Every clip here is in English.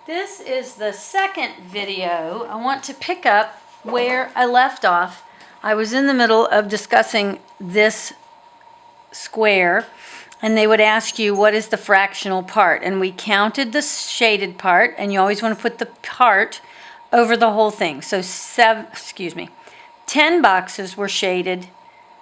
This is the second video. I want to pick up where I left off. I was in the middle of discussing this square, and they would ask you what is the fractional part, and we counted the shaded part, and you always want to put the part over the whole thing. So 10 boxes were shaded,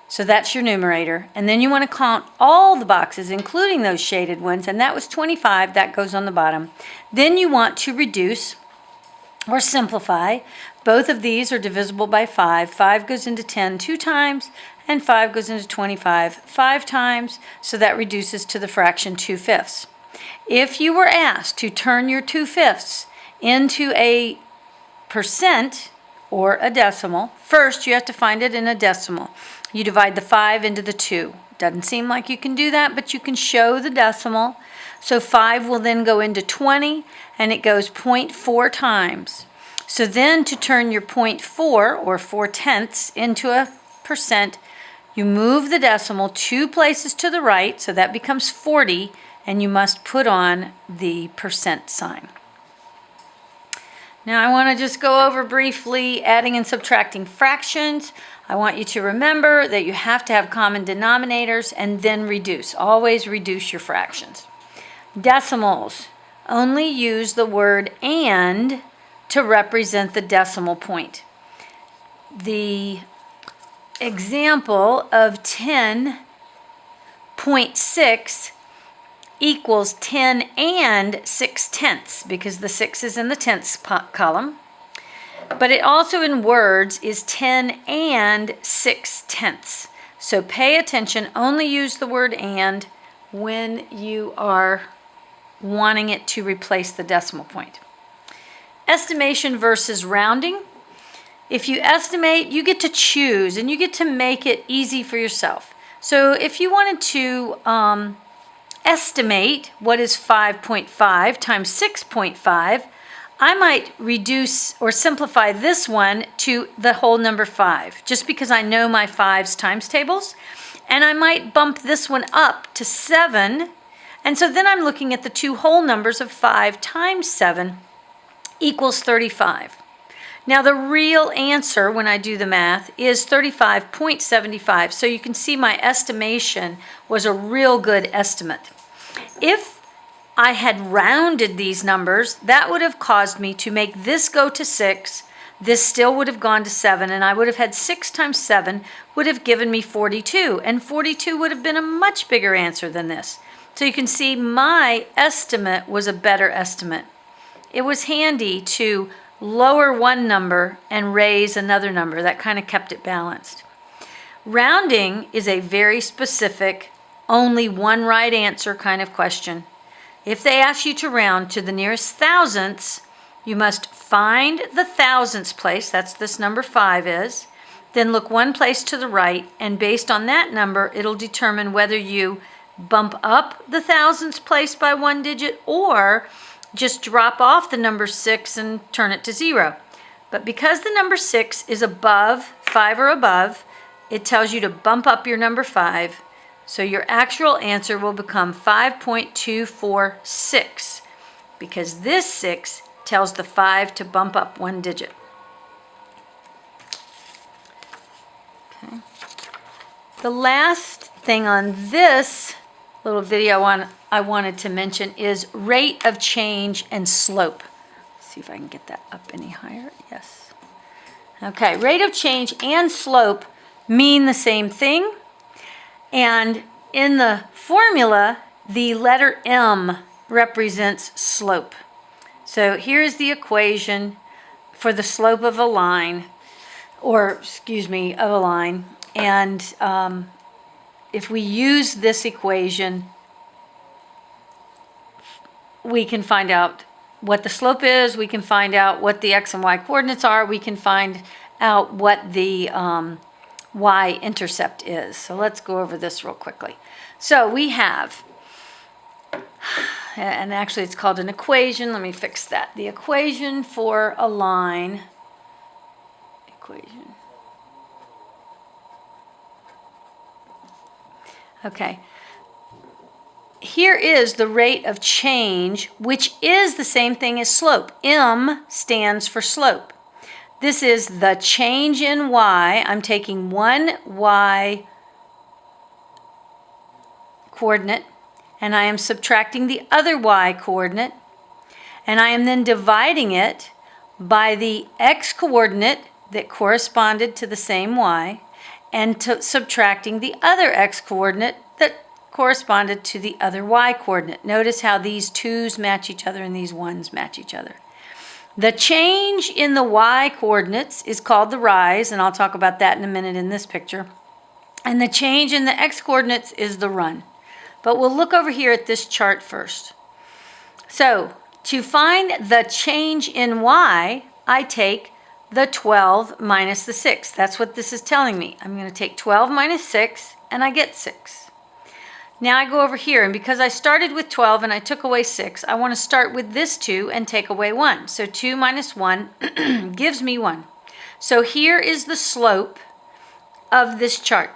so that's your numerator, and then you want to count all the boxes including those shaded ones, and that was 25. That goes on the bottom. Then you want to reduce or simplify. Both of these are divisible by 5. 5 goes into 10 2 times, and 5 goes into 25 5 times, so that reduces to the fraction 2/5. If you were asked to turn your 2/5 into a percent or a decimal, first you have to find it in a decimal. You divide the 5 into the 2. Doesn't seem like you can do that, but you can show the decimal. So 5 will then go into 20, and it goes 0.4 times. So then to turn your 0.4 or 4/10 into a percent, you move the decimal 2 places to the right, so that becomes 40, and you must put on the percent sign. Now I want to just go over briefly adding and subtracting fractions. I want you to remember that you have to have common denominators and then reduce. Always reduce your fractions. Decimals. Only use the word "and" to represent the decimal point. The example of 10.6 equals 10 and 6/10, because the 6 is in the tenths column. But it also in words is 10 and 6/10. So pay attention, only use the word "and" when you are wanting it to replace the decimal point. Estimation versus rounding. If you estimate, you get to choose, and you get to make it easy for yourself. So if you wanted to estimate what is 5.5 times 6.5, I might reduce or simplify this one to the whole number 5, just because I know my 5's times tables. And I might bump this one up to 7. And so then I'm looking at the two whole numbers of 5 times 7 equals 35. Now the real answer when I do the math is 35.75. So you can see my estimation was a real good estimate. If I had rounded these numbers, that would have caused me to make this go to 6. This still would have gone to 7, and I would have had 6 times 7 would have given me 42, and 42 would have been a much bigger answer than this. So you can see my estimate was a better estimate. It was handy to lower one number and raise another number. That kind of kept it balanced. Rounding is a very specific, only one right answer kind of question. If they ask you to round to the nearest thousandths, you must find the thousandths place, that's this number 5 is, then look one place to the right, and based on that number, it'll determine whether you bump up the thousandths place by 1 digit or just drop off the number 6 and turn it to 0. But because the number 6 is above 5 or above, it tells you to bump up your number 5. So your actual answer will become 5.246, because this 6 tells the 5 to bump up 1 digit. Okay. The last thing on this little video I wanted to mention is rate of change and slope. Let's see if I can get that up any higher. Yes. Okay, rate of change and slope mean the same thing. And in the formula, the letter M represents slope. So here's the equation for the slope of a line, of a line. And if we use this equation, we can find out what the slope is, we can find out what the x and y coordinates are, we can find out what the y-intercept is. So let's go over this real quickly. So we have, and actually it's called an equation. Let me fix that. The equation for a line, okay. here is the rate of change, which is the same thing as slope. M stands for slope. This is the change in y. I'm taking one y coordinate, and I am subtracting the other y coordinate, and I am then dividing it by the x coordinate that corresponded to the same y, and subtracting the other x coordinate that corresponded to the other y coordinate. Notice how these 2's match each other and these 1's match each other. The change in the y coordinates is called the rise, and I'll talk about that in a minute in this picture. And the change in the x coordinates is the run. But we'll look over here at this chart first. So, to find the change in y, I take the 12 minus the 6. That's what this is telling me. I'm going to take 12 minus 6, and I get 6. Now I go over here, and because I started with 12 and I took away 6, I want to start with this 2 and take away 1. So 2 minus 1 gives me 1. So here is the slope of this chart.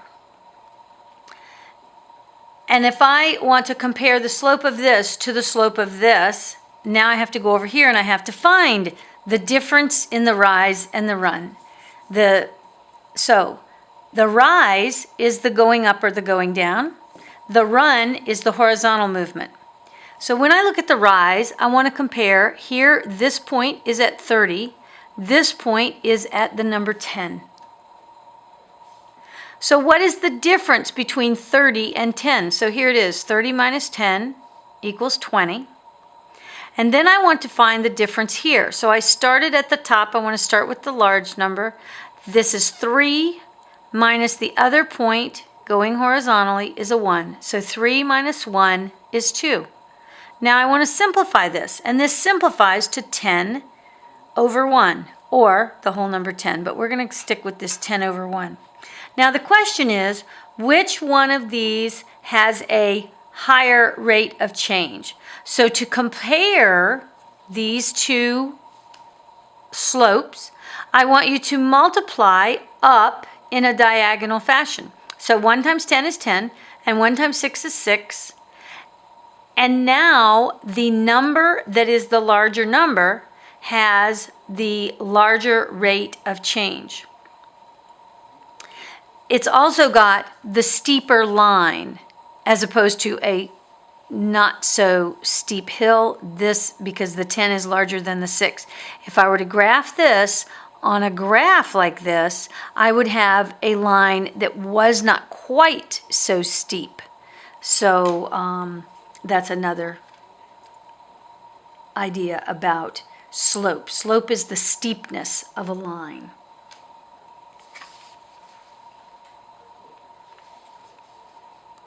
And if I want to compare the slope of this to the slope of this, now I have to go over here and I have to find the difference in the rise and the run. So the rise is the going up or the going down. The run is the horizontal movement. So when I look at the rise, I want to compare here, this point is at 30. This point is at the number 10. So what is the difference between 30 and 10? So here it is, 30 minus 10 equals 20. And then I want to find the difference here. So I started at the top. I want to start with the large number. This is 3 minus the other point going horizontally is a 1. So 3 minus 1 is 2. Now I want to simplify this. And this simplifies to 10 over 1, or the whole number 10. But we're going to stick with this 10 over 1. Now the question is, which one of these has a higher rate of change? So to compare these two slopes, I want you to multiply up in a diagonal fashion. So 1 times 10 is 10, and 1 times 6 is 6. And now the number that is the larger number has the larger rate of change. It's also got the steeper line as opposed to a not so steep hill, this because the 10 is larger than the 6. If I were to graph this on a graph like this, I would have a line that was not quite so steep. So that's another idea about slope. Slope is the steepness of a line.